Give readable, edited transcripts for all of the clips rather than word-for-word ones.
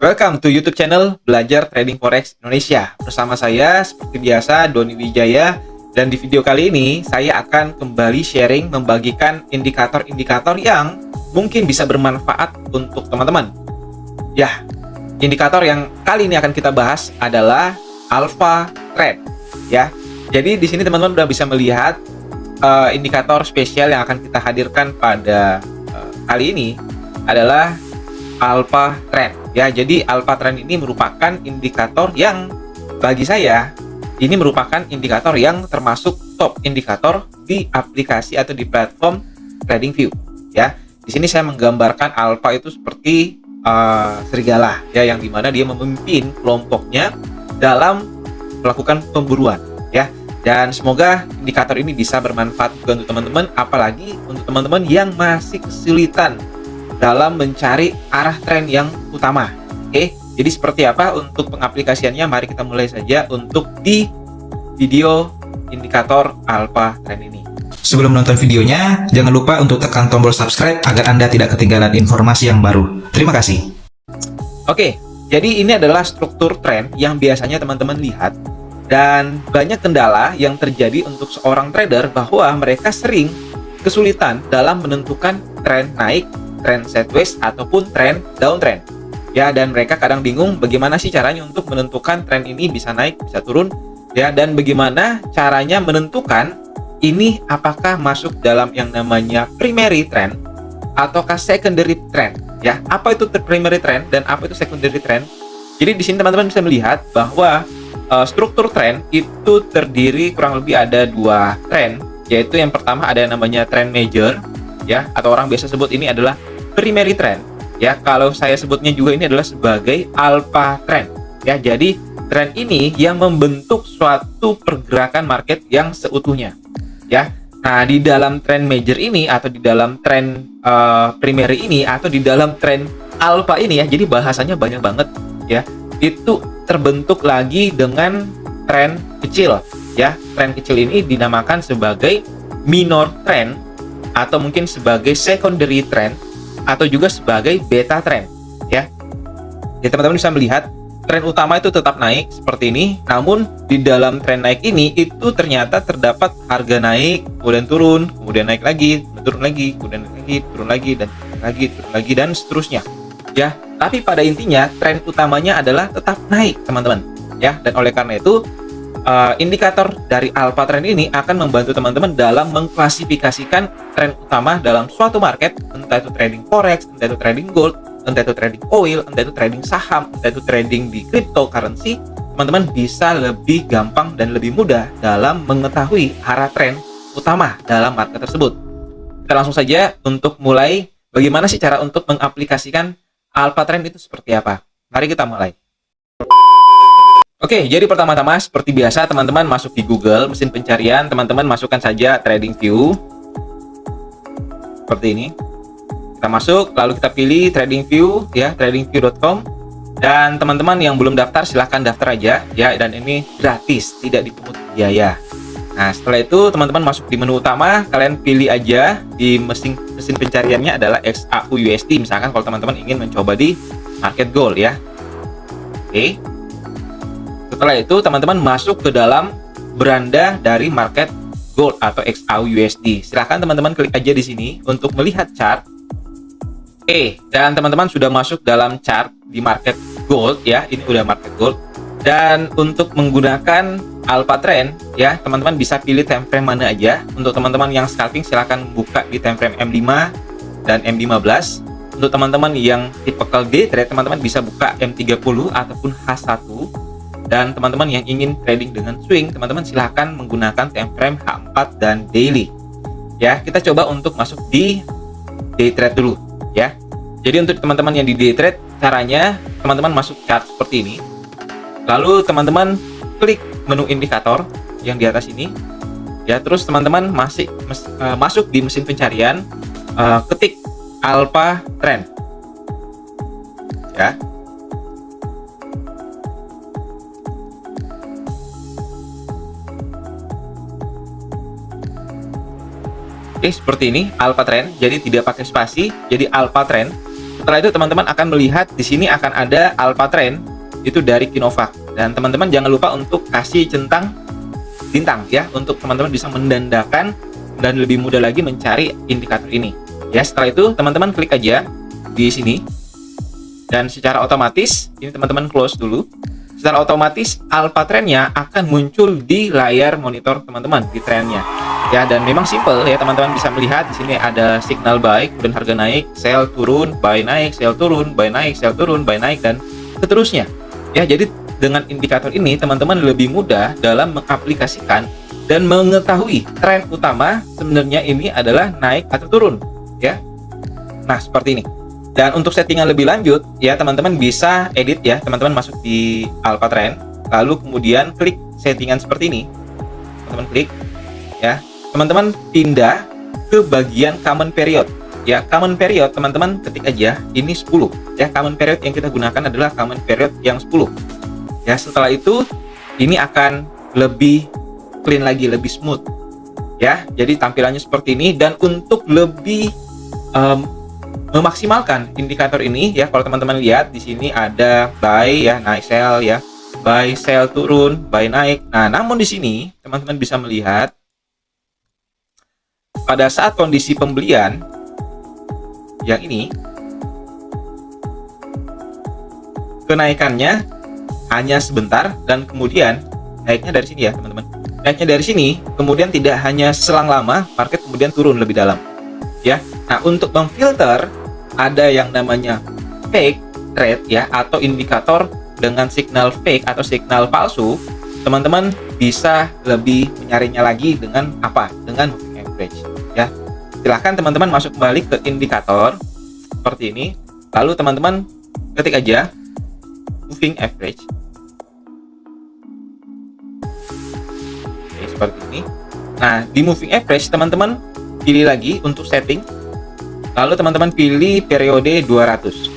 Welcome to YouTube channel Belajar Trading Forex Indonesia. Bersama saya seperti biasa Doni Wijaya, dan di video kali ini saya akan kembali sharing membagikan indikator-indikator yang mungkin bisa bermanfaat untuk teman-teman. Ya, indikator yang kali ini akan kita bahas adalah Alpha Trend. Ya, jadi di sini teman-teman sudah bisa melihat indikator spesial yang akan kita hadirkan pada kali ini adalah Alpha Trend. Ya, jadi Alpha Trend ini merupakan indikator yang bagi saya ini merupakan indikator yang termasuk top indikator di aplikasi atau di platform TradingView. Ya, di sini saya menggambarkan Alpha itu seperti serigala, ya, yang dimana dia memimpin kelompoknya dalam melakukan pemburuan. Ya, dan semoga indikator ini bisa bermanfaat juga untuk teman-teman, apalagi untuk teman-teman yang masih kesulitan dalam mencari arah tren yang utama. Oke, jadi seperti apa untuk pengaplikasiannya? Mari kita mulai saja untuk di video indikator Alpha Trend ini. Sebelum menonton videonya, jangan lupa untuk tekan tombol subscribe agar Anda tidak ketinggalan informasi yang baru. Terima kasih. Oke, jadi ini adalah struktur tren yang biasanya teman-teman lihat, dan banyak kendala yang terjadi untuk seorang trader bahwa mereka sering kesulitan dalam menentukan tren naik, tren sideways ataupun tren downtrend. Ya, dan mereka kadang bingung bagaimana sih caranya untuk menentukan tren ini bisa naik, bisa turun, ya, dan bagaimana caranya menentukan ini apakah masuk dalam yang namanya primary trend ataukah secondary trend. Ya, apa itu primary trend dan apa itu secondary trend? Jadi di sini teman-teman bisa melihat bahwa struktur tren itu terdiri kurang lebih ada dua tren, yaitu yang pertama ada yang namanya trend major, ya, atau orang biasa sebut ini adalah primary trend. Ya, kalau saya sebutnya juga ini adalah sebagai alpha trend. Ya, jadi tren ini yang membentuk suatu pergerakan market yang seutuhnya. Ya, nah di dalam trend major ini atau di dalam tren primary ini atau di dalam tren alpha ini, ya, jadi bahasanya banyak banget, ya, itu terbentuk lagi dengan tren kecil. Ya, tren kecil ini dinamakan sebagai minor trend atau mungkin sebagai secondary trend atau juga sebagai beta trend. Ya, jadi teman-teman bisa melihat tren utama itu tetap naik seperti ini, namun di dalam tren naik ini itu ternyata terdapat harga naik, kemudian turun, kemudian naik lagi, turun lagi, kemudian naik lagi, turun lagi, dan turun lagi, dan seterusnya. Ya, tapi pada intinya tren utamanya adalah tetap naik, teman-teman. Ya, dan oleh karena itu indikator dari Alpha Trend ini akan membantu teman-teman dalam mengklasifikasikan tren utama dalam suatu market, entah itu trading forex, entah itu trading gold, entah itu trading oil, entah itu trading saham, entah itu trading di cryptocurrency. Teman-teman bisa lebih gampang dan lebih mudah dalam mengetahui arah tren utama dalam market tersebut. Kita langsung saja untuk mulai, bagaimana sih cara untuk mengaplikasikan Alpha Trend itu seperti apa? Mari kita mulai. Oke, jadi pertama-tama seperti biasa teman-teman masuk di Google, mesin pencarian, teman-teman masukkan saja TradingView. Seperti ini. Kita masuk, lalu kita pilih TradingView, ya, tradingview.com. Dan teman-teman yang belum daftar silahkan daftar aja, ya, dan ini gratis, tidak dipungut biaya. Nah, setelah itu teman-teman masuk di menu utama, kalian pilih aja di mesin pencariannya adalah XAUUSD, misalkan kalau teman-teman ingin mencoba di market gold, ya. Oke. Setelah itu teman-teman masuk ke dalam beranda dari market gold atau XAUUSD. Silahkan teman-teman klik aja di sini untuk melihat chart. Dan teman-teman sudah masuk dalam chart di market gold, ya. Ini udah market gold. Dan untuk menggunakan Alpha Trend, ya, teman-teman bisa pilih time frame mana aja. Untuk teman-teman yang scalping silahkan buka di time frame M5 dan M15. Untuk teman-teman yang typical day trade, teman-teman bisa buka M30 ataupun H1. Dan teman-teman yang ingin trading dengan swing, teman-teman silahkan menggunakan time frame H4 dan daily. Ya, kita coba untuk masuk di day trade dulu, ya. Jadi untuk teman-teman yang di day trade, caranya teman-teman masuk chart seperti ini. Lalu teman-teman klik menu indikator yang di atas ini. Ya, terus teman-teman masuk di mesin pencarian, ketik Alpha Trend. Ya. Oke, seperti ini Alpha Trend, jadi tidak pakai spasi, jadi Alpha Trend. Setelah itu teman-teman akan melihat di sini akan ada alpha trend itu dari Kinovac, dan teman-teman jangan lupa untuk kasih centang bintang ya, untuk teman-teman bisa mendandakan dan lebih mudah lagi mencari indikator ini ya. Setelah itu teman-teman klik aja di sini, dan secara otomatis ini teman-teman close dulu. Secara otomatis alpha trendnya akan muncul di layar monitor teman-teman, di trennya ya. Dan memang simple ya, teman-teman bisa melihat di sini ada signal buy, kemudian harga naik, sell turun, buy naik, sell turun, buy naik, sell turun, buy naik, dan seterusnya ya. Jadi dengan indikator ini teman-teman lebih mudah dalam mengaplikasikan dan mengetahui tren utama sebenarnya ini adalah naik atau turun ya. Nah, seperti ini. Dan untuk settingan lebih lanjut ya, teman-teman bisa edit ya. Teman-teman masuk di alpha trend, lalu kemudian klik settingan seperti ini. Teman-teman klik ya. Teman-teman pindah ke bagian common period ya. Common period teman-teman ketik aja ini 10 ya. Common period yang kita gunakan adalah common period yang 10 ya. Setelah itu ini akan lebih clean lagi, lebih smooth ya. Jadi tampilannya seperti ini. Dan untuk lebih memaksimalkan indikator ini ya, kalau teman-teman lihat di sini ada buy ya, naik, sell ya, buy, sell, turun, buy, naik. Nah, namun di sini teman-teman bisa melihat pada saat kondisi pembelian yang ini, kenaikannya hanya sebentar dan kemudian naiknya dari sini ya teman-teman. Naiknya dari sini, kemudian tidak hanya selang lama, market kemudian turun lebih dalam ya. Nah, untuk memfilter ada yang namanya fake trade ya, atau indikator dengan signal fake atau signal palsu. Teman-teman bisa lebih menyaringnya lagi dengan apa? Dengan moving average ya. Silahkan teman-teman masuk kembali ke indikator seperti ini, lalu teman-teman ketik aja moving average. Oke, seperti ini. Nah, di moving average teman-teman pilih lagi untuk setting, lalu teman-teman pilih periode 200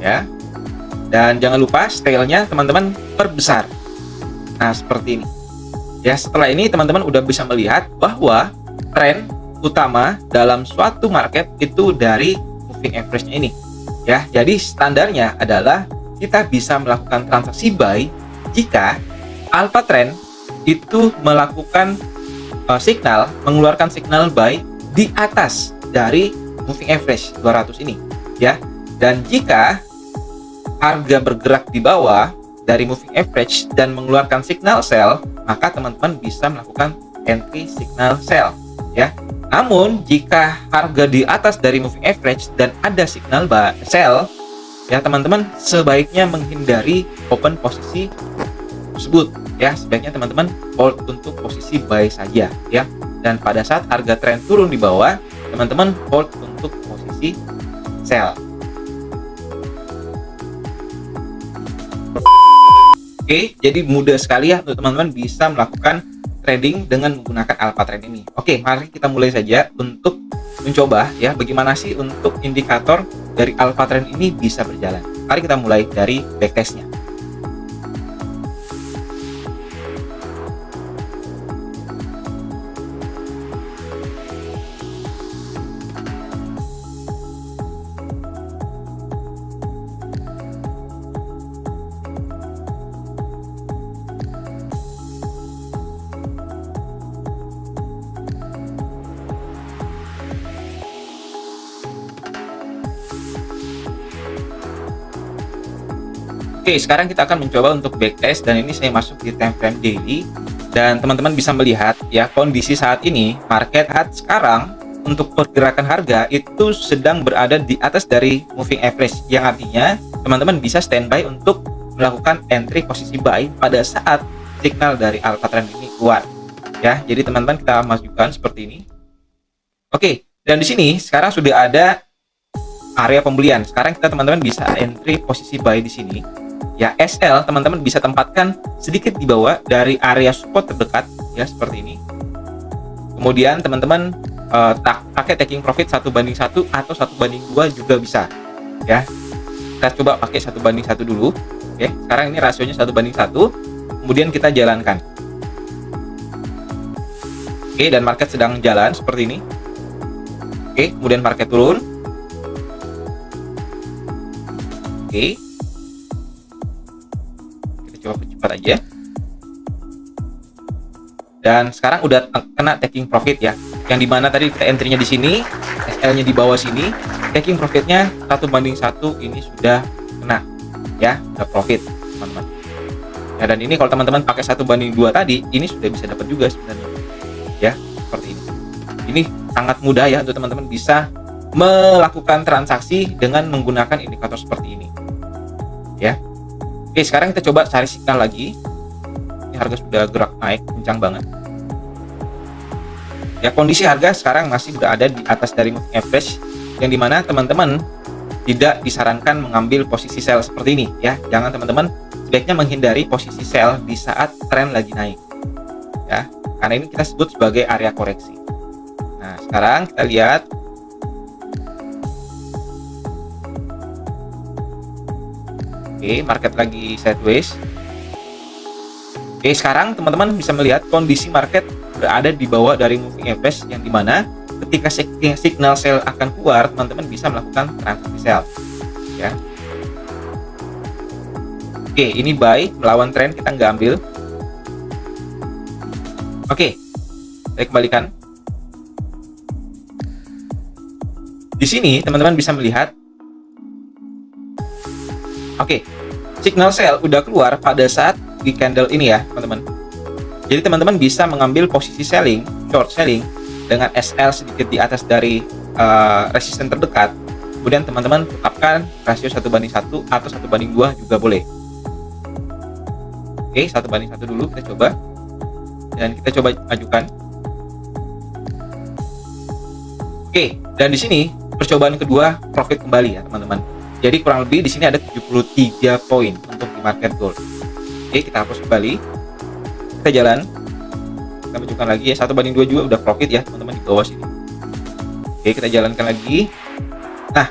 ya. Dan jangan lupa stylenya teman-teman perbesar. Nah, seperti ini ya. Setelah ini teman-teman udah bisa melihat bahwa tren utama dalam suatu market itu dari moving average-nya ini ya. Jadi standarnya adalah kita bisa melakukan transaksi buy jika alpha trend itu melakukan signal, mengeluarkan signal buy di atas dari moving average 200 ini ya. Dan jika harga bergerak di bawah dari moving average dan mengeluarkan signal sell, maka teman-teman bisa melakukan entry signal sell ya. Namun jika harga di atas dari moving average dan ada signal buy sell ya, teman-teman sebaiknya menghindari open posisi tersebut ya. Sebaiknya teman-teman hold untuk posisi buy saja ya. Dan pada saat harga tren turun di bawah, teman-teman hold untuk posisi sell. Oke, jadi mudah sekali ya untuk teman-teman bisa melakukan trading dengan menggunakan alpha trend ini. Oke, mari kita mulai saja untuk mencoba ya, bagaimana sih untuk indikator dari alpha trend ini bisa berjalan. Mari kita mulai dari backtestnya. Oke, sekarang kita akan mencoba untuk backtest, dan ini saya masuk di time frame daily, dan teman-teman bisa melihat ya kondisi saat ini market sekarang untuk pergerakan harga itu sedang berada di atas dari moving average, yang artinya teman-teman bisa standby untuk melakukan entry posisi buy pada saat signal dari alpha trend ini keluar ya. Jadi teman-teman kita masukkan seperti ini. Oke, dan di sini sekarang sudah ada area pembelian. Sekarang kita teman-teman bisa entry posisi buy di sini. Ya, SL teman-teman bisa tempatkan sedikit di bawah dari area support terdekat ya, seperti ini. Kemudian teman-teman pakai taking profit 1:1 atau 1:2 juga bisa ya. Kita coba pakai 1:1 dulu. Oke, sekarang ini rasionya 1:1. Kemudian kita jalankan. Oke, dan market sedang jalan seperti ini. Oke, kemudian market turun. Oke. Kita coba percepat aja. Dan sekarang udah kena taking profit ya. Yang dimana tadi kita entry-nya di sini, SL-nya di bawah sini, taking profit-nya 1:1 ini sudah kena ya, udah profit teman-teman. Ya, dan ini kalau teman-teman pakai 1:2 tadi, ini sudah bisa dapat juga sebenarnya. Ya, seperti ini. Ini sangat mudah ya untuk teman-teman bisa melakukan transaksi dengan menggunakan indikator seperti ini. Ya. Oke, sekarang kita coba cari signal lagi. Ini harga sudah gerak naik kencang banget. Ya, kondisi harga sekarang masih berada di atas dari moving average, yang dimana teman-teman tidak disarankan mengambil posisi sell seperti ini ya. Jangan teman-teman, sebaiknya menghindari posisi sell di saat tren lagi naik ya, karena ini kita sebut sebagai area koreksi. Nah, sekarang kita lihat. Oke, market lagi sideways. Oke, sekarang teman-teman bisa melihat kondisi market berada di bawah dari moving average, yang dimana ketika signal sell akan keluar, teman-teman bisa melakukan transaksi sell ya. Oke, ini buy melawan tren, kita nggak ambil. Oke, saya kembalikan. Di sini teman-teman bisa melihat, oke, signal sell udah keluar pada saat di candle ini ya teman-teman. Jadi teman-teman bisa mengambil posisi selling, short selling dengan SL sedikit di atas dari resisten terdekat. Kemudian teman-teman tetapkan rasio 1:1 atau 1:2 juga boleh. Oke, 1:1 dulu kita coba, dan kita coba ajukan. Oke, dan di sini percobaan kedua profit kembali ya teman-teman. Jadi kurang lebih di sini ada 73 poin untuk di market gold. Oke, kita hapus kembali. Kita jalan. Kita majukan lagi ya, 1:2 juga udah profit ya teman-teman di bawah sini. Oke, kita jalankan lagi. Nah,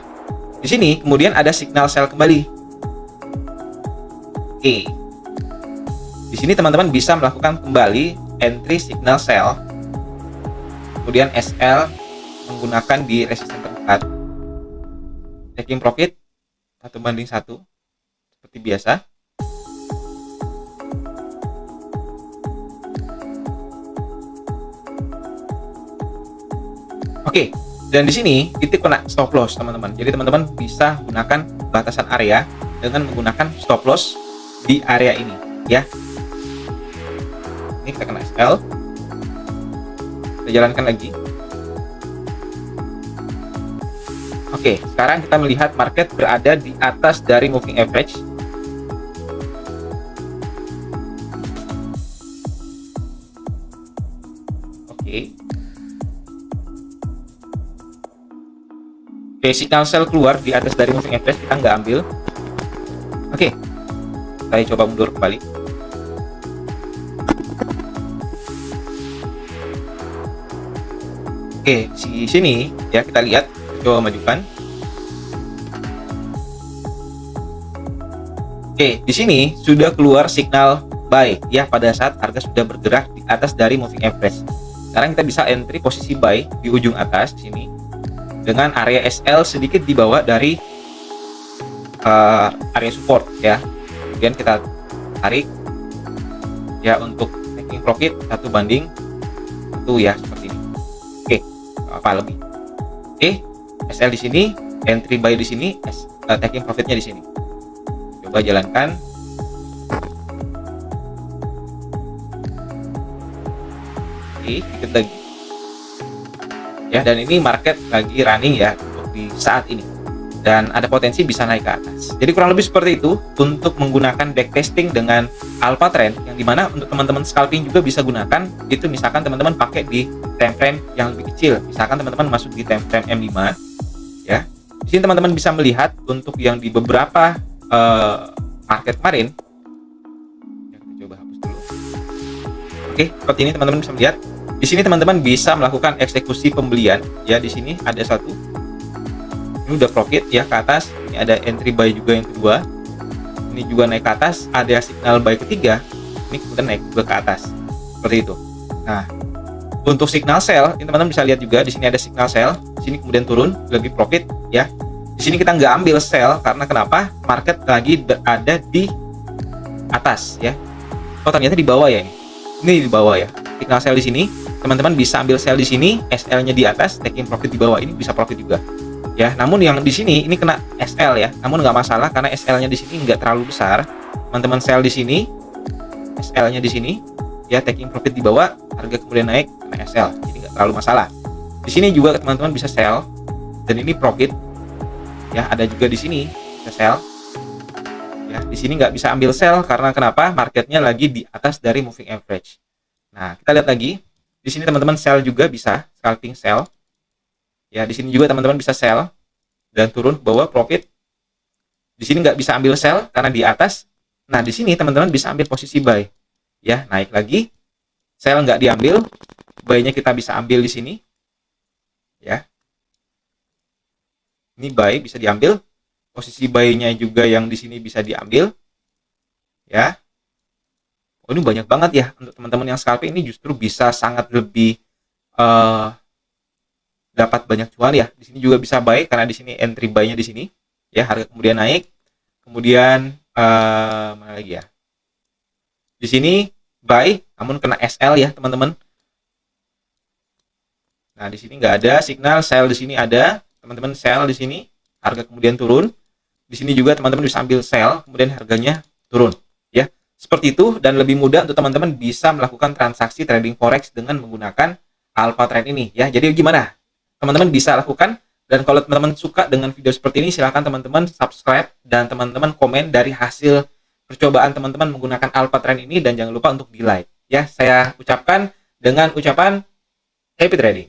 di sini kemudian ada signal sell kembali. Oke. Di sini teman-teman bisa melakukan kembali entry signal sell. Kemudian SL menggunakan di resisten terdekat. Taking profit 1:1 seperti biasa. Oke, dan di sini titik kena stop loss teman-teman. Jadi teman-teman bisa gunakan batasan area dengan menggunakan stop loss di area ini ya. Ini kita kena SL. Kita jalankan lagi. Oke, sekarang kita melihat market berada di atas dari moving average. Oke. Oke, signal sell keluar di atas dari moving average, kita nggak ambil. Oke, saya coba mundur kembali. Oke, di sini ya kita lihat, coba majukan. Oke, di sini sudah keluar signal buy ya pada saat harga sudah bergerak di atas dari moving average. Sekarang kita bisa entry posisi buy di ujung atas di sini dengan area SL sedikit di bawah dari area support ya. Kemudian kita tarik ya untuk taking profit 1:1 ya seperti ini. Oke, apa lebih. Oke, SL di sini, entry buy di sini, taking profitnya di sini. Coba jalankan. Oke, sedikit lagi. Ya, dan ini market lagi running ya untuk di saat ini, dan ada potensi bisa naik ke atas. Jadi kurang lebih seperti itu untuk menggunakan backtesting dengan alpha trend, yang dimana untuk teman-teman scalping juga bisa gunakan. Itu misalkan teman-teman pakai di time frame yang lebih kecil, misalkan teman-teman masuk di time frame M5 ya. Di sini teman-teman bisa melihat untuk yang di beberapa market kemarin. Ya, kita coba hapus dulu. Oke, seperti ini teman-teman bisa melihat. Di sini teman-teman bisa melakukan eksekusi pembelian ya. Di sini ada satu, ini udah profit ya ke atas. Ini ada entry buy juga yang kedua, ini juga naik ke atas. Ada signal buy ketiga, ini kemudian naik juga ke atas seperti itu. Nah, untuk signal sell ini teman-teman bisa lihat juga, di sini ada signal sell, di sini kemudian turun lebih profit ya. Di Di sini kita nggak ambil sell karena kenapa? Market lagi berada di atas ya. Oh ternyata di bawah ya ini. Ini di bawah ya. Signal sell di sini. Teman-teman bisa ambil sell di sini, SL-nya di atas, taking profit di bawah. Ini bisa profit juga. Ya, namun yang di sini ini kena SL ya. Namun nggak masalah karena SL-nya di sini nggak terlalu besar. Teman-teman sell di sini, SL-nya di sini, ya taking profit di bawah, harga kemudian naik kena SL. Jadi nggak terlalu masalah. Di sini juga teman-teman bisa sell dan ini profit. Ya, ada juga di sini bisa sell. Ya, di sini nggak bisa ambil sell karena kenapa? Marketnya lagi di atas dari moving average. Nah, kita lihat lagi. Di sini teman-teman sell juga bisa, scalping sell. Ya, di sini juga teman-teman bisa sell dan turun ke bawah profit. Di sini nggak bisa ambil sell karena di atas. Nah, di sini teman-teman bisa ambil posisi buy. Ya, naik lagi. Sell nggak diambil, buy-nya kita bisa ambil di sini. Ya. Ini buy bisa diambil. Posisi buy-nya juga yang di sini bisa diambil. Ya. Oh, ini banyak banget ya untuk teman-teman yang scalping ini justru bisa sangat lebih dapat banyak cuan ya. Di sini juga bisa buy karena di sini entry buy-nya di sini ya, harga kemudian naik. Kemudian mana lagi ya? Di sini buy namun kena SL ya, teman-teman. Nah, di sini nggak ada signal sell, di sini ada. Teman-teman sell di sini, harga kemudian turun. Di sini juga teman-teman bisa ambil sell, kemudian harganya turun. Seperti itu, dan lebih mudah untuk teman-teman bisa melakukan transaksi trading forex dengan menggunakan Alpha Trend ini ya. Jadi gimana? Teman-teman bisa lakukan, dan kalau teman-teman suka dengan video seperti ini, silahkan teman-teman subscribe dan teman-teman komen dari hasil percobaan teman-teman menggunakan Alpha Trend ini, dan jangan lupa untuk di like ya. Saya ucapkan dengan ucapan happy trading.